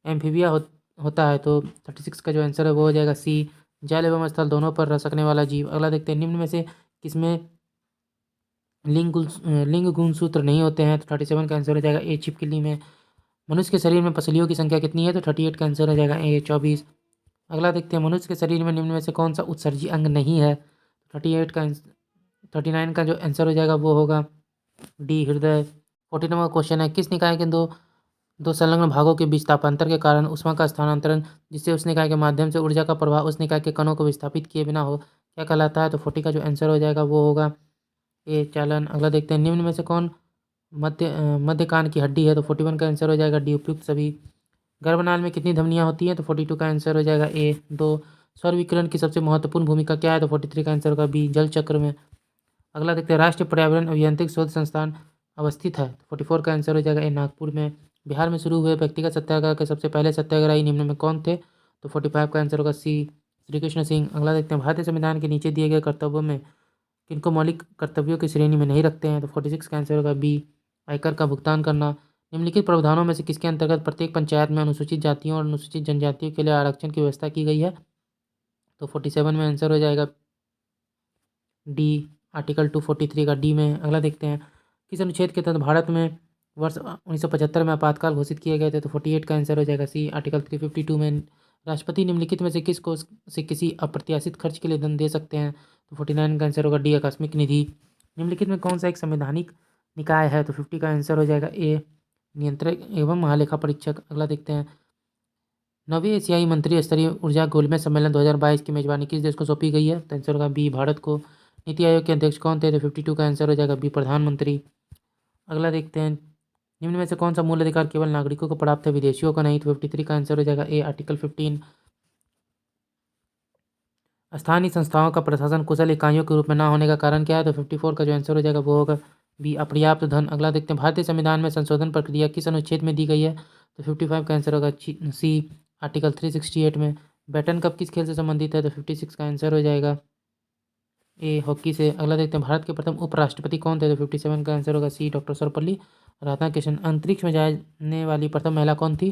एम्फीबिया होता है, तो 36 का जो आंसर है वो हो जाएगा सी, जल एवं स्थल दोनों पर रह सकने वाला जीव। अगला देखते हैं, निम्न में से किसमें लिंग गुणसूत्र नहीं होते हैं? तो 37 का आंसर हो जाएगा ए, छिपकली में। मनुष्य के शरीर में पसलियों की संख्या कितनी है? तो 38 का आंसर हो जाएगा ए, 24। अगला देखते हैं, मनुष्य के शरीर में निम्न में से कौन सा उत्सर्जी अंग नहीं है? 39 का जो आंसर हो जाएगा वो होगा डी, हृदय। 40 नंबर क्वेश्चन है, किस निकाय के दो संलग्न भागों के बीच तापांतर के कारण ऊष्मा का स्थानांतरण जिससे उस निकाय के माध्यम से ऊर्जा का प्रवाह उस निकाय के कणों को विस्थापित किए बिना हो, क्या कहलाता है? तो 40 का जो आंसर हो जाएगा वो होगा ए, चालन। अगला देखते हैं, निम्न में से कौन मध्य कान की हड्डी है तो 41 का आंसर हो जाएगा डी उपयुक्त सभी। गर्भनाल में कितनी धमनियां होती हैं तो 42 का आंसर हो जाएगा ए। 2 सौर विकिरण की सबसे महत्वपूर्ण भूमिका क्या है तो 43 का आंसर होगा बी जल चक्र में। अगला देखते हैं राष्ट्रीय पर्यावरण अभियांत्रिक शोध संस्थान अवस्थित है 44 का आंसर हो जाएगा ए नागपुर में। बिहार में शुरू हुए व्यक्तिगत सत्याग्रह के सबसे पहले सत्याग्रही निम्न में कौन थे तो 45 का आंसर होगा सी श्री कृष्ण सिंह। अगला देखते हैं भारतीय संविधान के नीचे दिए गए कर्तव्यों में किनको मौलिक कर्तव्यों की श्रेणी में नहीं रखते हैं तो 46 का आंसर होगा बी आयकर का भुगतान करना। निम्नलिखित प्रावधानों में से किसके अंतर्गत प्रत्येक पंचायत में अनुसूचित जातियों और अनुसूचित जनजातियों के लिए आरक्षण की व्यवस्था की गई है तो 47 में आंसर हो जाएगा डी आर्टिकल 243 का डी में। अगला देखते हैं किस अनुच्छेद के तहत भारत में वर्ष 1975 में आपातकाल घोषित किए गए थे तो 48 का आंसर हो जाएगा सी आर्टिकल 352 में। राष्ट्रपति निम्नलिखित में से किसको से किसी अप्रत्याशित खर्च के लिए धन दे सकते हैं तो 49 का आंसर होगा डी आकस्मिक निधि। निम्नलिखित में कौन सा एक संवैधानिक निकाय है तो 50 का आंसर हो जाएगा ए नियंत्रक एवं महालेखा परीक्षक। अगला देखते हैं नवीं एशियाई मंत्री स्तरीय ऊर्जा गोलमेज सम्मेलन 2022 की मेजबानी किस देश को सौंपी गई है तो आंसर होगा बी भारत को। नीति आयोग के अध्यक्ष कौन थे तो 52 का आंसर हो जाएगा बी प्रधानमंत्री। अगला देखते हैं निम्न में से कौन सा मूल अधिकार केवल नागरिकों को प्राप्त है विदेशियों को नहीं तो 53 का आंसर हो जाएगा ए आर्टिकल 15। स्थानीय संस्थाओं का प्रशासन कुशल इकाइयों के रूप में न होने का कारण क्या है तो 54 का जो आंसर हो जाएगा वो होगा बी अपर्याप्त धन। अगला देखते हैं भारतीय संविधान में संशोधन प्रक्रिया किस अनुच्छेद में दी गई है तो 55 का आंसर होगा सी आर्टिकल 368 में। बैटन कप किस खेल से संबंधित है तो 56 का आंसर हो जाएगा ए हॉकी से। अगला देखते हैं भारत के प्रथम उपराष्ट्रपति कौन थे तो 57 का आंसर होगा सी डॉक्टर सर्वपल्ली राधाकृष्णन। अंतरिक्ष में जाने वाली प्रथम महिला कौन थी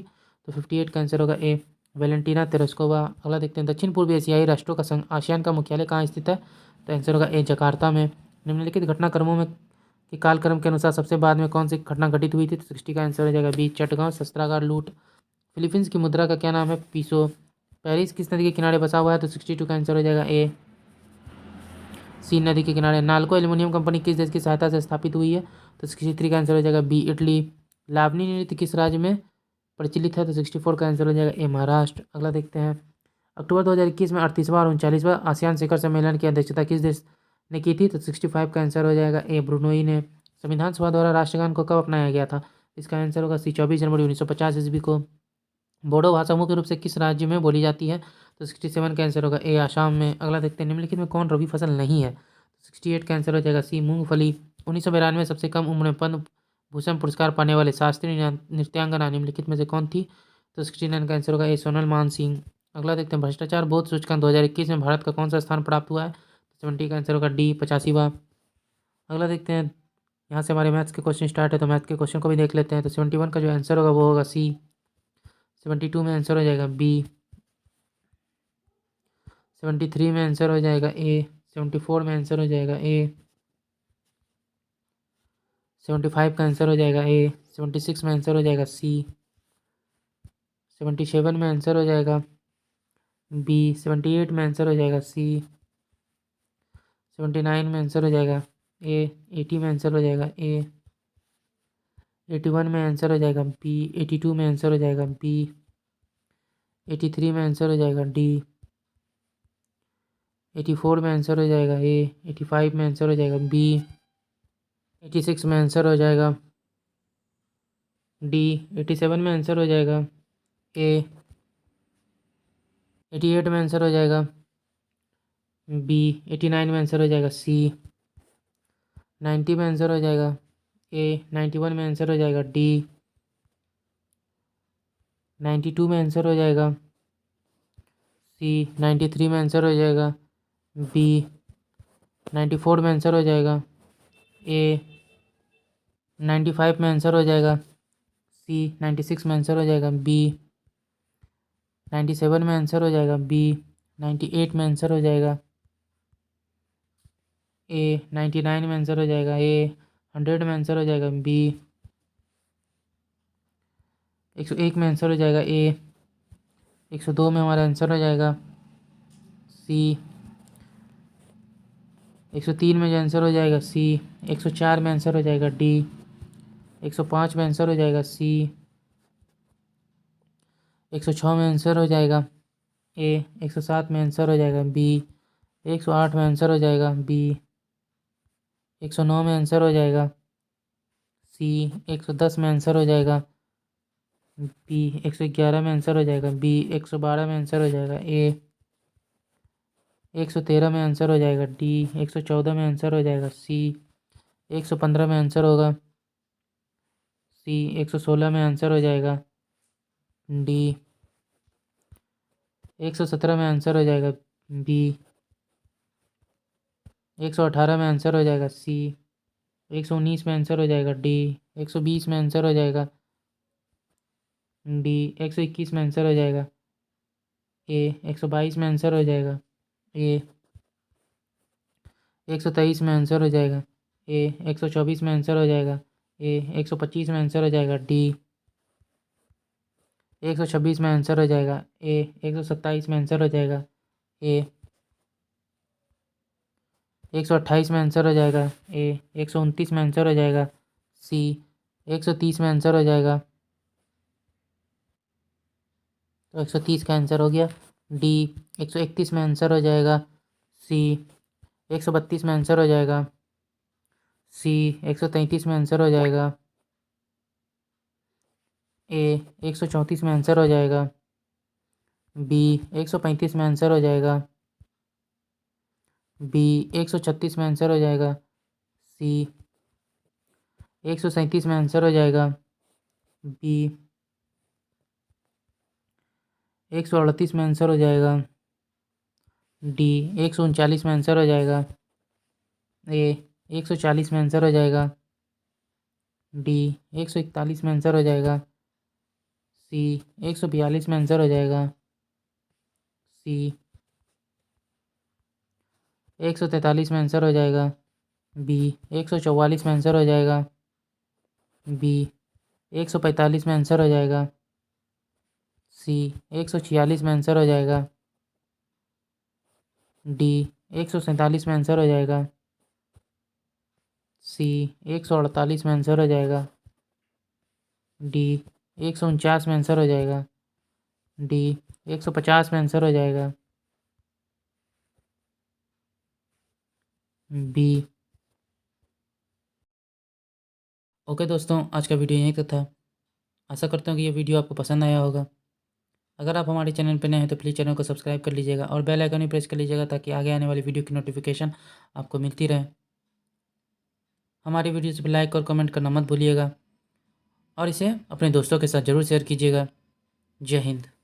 तो 58 का आंसर होगा ए वेलेंटीना तेरेस्कोवा। अगला देखते हैं दक्षिण पूर्व एशियाई राष्ट्रों का संघ आसियान का मुख्यालय कहाँ स्थित है तो आंसर होगा ए जकार्ता में। निम्नलिखित घटनाक्रमों में के कालक्रम के अनुसार सबसे बाद में कौन सी घटना घटित हुई थी तो 60 का आंसर हो जाएगा बी चटगांव शस्त्रागार लूट। फिलीपींस की मुद्रा का क्या नाम है पीसो। पेरिस किस नदी के किनारे बसा हुआ है तो 62 का आंसर हो जाएगा ए सीन नदी के किनारे। नालको एल्युमिनियम कंपनी किस देश की सहायता से स्थापित हुई है तो 63 का आंसर हो जाएगा बी इटली। लावनी नृत्य किस राज्य में प्रचलित है तो 64 का आंसर हो जाएगा ए महाराष्ट्र। अगला देखते हैं अक्टूबर 2021 में 38वां और 39वां आसियान शिखर सम्मेलन की अध्यक्षता किस देश ने की थी तो 65 का आंसर हो जाएगा ए ब्रुनोई ने। संविधान सभा द्वारा राष्ट्रगान को कब अपनाया गया था इसका आंसर होगा सी 24 जनवरी 1950 ईस्वी को। बोडो भाषा मुख्य रूप से किस राज्य में बोली जाती है तो 67 का आंसर होगा ए आसाम में। अगला देखते हैं निम्नलिखित में कौन रबी फसल नहीं है तो 68 का आंसर हो जाएगा सी मूंगफली। 1992 में सबसे कम उम्र में पद्म भूषण पुरस्कार पाने वाले शास्त्रीय नृत्यांगना निम्नलिखित में से कौन थी तो 69 का आंसर होगा ए सोनल मान सिंह। अगला देखते हैं भ्रष्टाचार बोध सूचकांक 2021 में भारत का कौन सा स्थान प्राप्त हुआ है तो 70 का आंसर होगा डी 85वां। अगला देखते हैं यहाँ से हमारे मैथ्स के क्वेश्चन स्टार्ट है तो मैथ के क्वेश्चन को भी देख लेते हैं तो 71 का जो आंसर होगा वो होगा सी। 72 में आंसर हो जाएगा बी। 73 में आंसर हो जाएगा ए। 74 में आंसर हो जाएगा ए। 75 का आंसर हो जाएगा ए। 76 में आंसर हो जाएगा सी। 77 में आंसर हो जाएगा बी। 78 में आंसर हो जाएगा सी। 79 में आंसर हो जाएगा ए। 80 में आंसर हो जाएगा ए। 81 में आंसर हो जाएगा बी। 82 में आंसर हो जाएगा बी। 83 में आंसर हो जाएगा डी। 84 में आंसर हो जाएगा ए। 85 में आंसर हो जाएगा बी। 86 में आंसर हो जाएगा डी। 87 में आंसर हो जाएगा ए। 88 में आंसर हो जाएगा बी। 89 में आंसर हो जाएगा सी। 90 में आंसर हो जाएगा ए। 91 में आंसर हो जाएगा डी। 92 में आंसर हो जाएगा सी। 93 में आंसर हो जाएगा बी। 94 में आंसर हो जाएगा ए। 95 में आंसर हो जाएगा सी। 96 में आंसर हो जाएगा बी। 97 में आंसर हो जाएगा बी। 98 में आंसर हो जाएगा ए। 99 में आंसर हो जाएगा ए। 100 में आंसर हो जाएगा बी। 101 में आंसर हो जाएगा ए। 102 में हमारा आंसर हो जाएगा सी। 103 में जो आंसर हो जाएगा सी। 104 में आंसर हो जाएगा डी। 105 में आंसर हो जाएगा सी। 106 में आंसर हो जाएगा ए। 107 में आंसर हो जाएगा बी। 108 में आंसर हो जाएगा बी। 109 में आंसर हो जाएगा सी 110 में आंसर हो जाएगा। बी 111 में आंसर हो जाएगा। बी 112 में आंसर हो जाएगा। ए 113 में आंसर हो जाएगा। डी 114 में आंसर हो जाएगा। सी 115 में आंसर होगा। सी 116 में आंसर हो जाएगा। डी 117 में आंसर हो जाएगा। बी 118 में आंसर हो जाएगा। सी 119 में आंसर हो जाएगा। डी 120 में आंसर हो जाएगा। डी 121 में आंसर हो जाएगा। ए 122 में आंसर हो जाएगा। ए 123 में आंसर हो जाएगा। ए 124 में आंसर हो जाएगा। ए 125 में आंसर हो जाएगा। डी 126 में आंसर हो जाएगा। ए 127 में आंसर हो जाएगा। ए 128 में आंसर हो जाएगा। ए 129 में आंसर हो जाएगा। सी 130 में आंसर हो जाएगा। तो 130 का आंसर हो गया। डी 131 में आंसर हो जाएगा। सी 132 में आंसर हो जाएगा। सी 133 में आंसर हो जाएगा। ए 134 में आंसर हो जाएगा। बी 135 में आंसर हो जाएगा। बी 136 में आंसर हो जाएगा। सी 137 में आंसर हो जाएगा। बी 138 में आंसर हो जाएगा। डी 139 में आंसर हो जाएगा। ए 140 में आंसर हो जाएगा। डी 141 में आंसर हो जाएगा। सी 142 में आंसर हो जाएगा। सी 143 में आंसर हो जाएगा। बी 144 में आंसर हो जाएगा। बी 145 में आंसर हो जाएगा। सी 146 में आंसर हो जाएगा। डी 147 में आंसर हो जाएगा। सी 148 में आंसर हो जाएगा। डी 149 में आंसर हो जाएगा। डी 150 में आंसर हो जाएगा। बी। ओके दोस्तों, आज का वीडियो यहीं तक था। आशा करता हूँ कि ये वीडियो आपको पसंद आया होगा। अगर आप हमारे चैनल पर नए हैं तो प्लीज़ चैनल को सब्सक्राइब कर लीजिएगा और बेल आइकन भी प्रेस कर लीजिएगा ताकि आगे आने वाली वीडियो की नोटिफिकेशन आपको मिलती रहे। हमारी वीडियोस पर लाइक और कमेंट करना मत भूलिएगा और इसे अपने दोस्तों के साथ ज़रूर शेयर कीजिएगा। जय हिंद।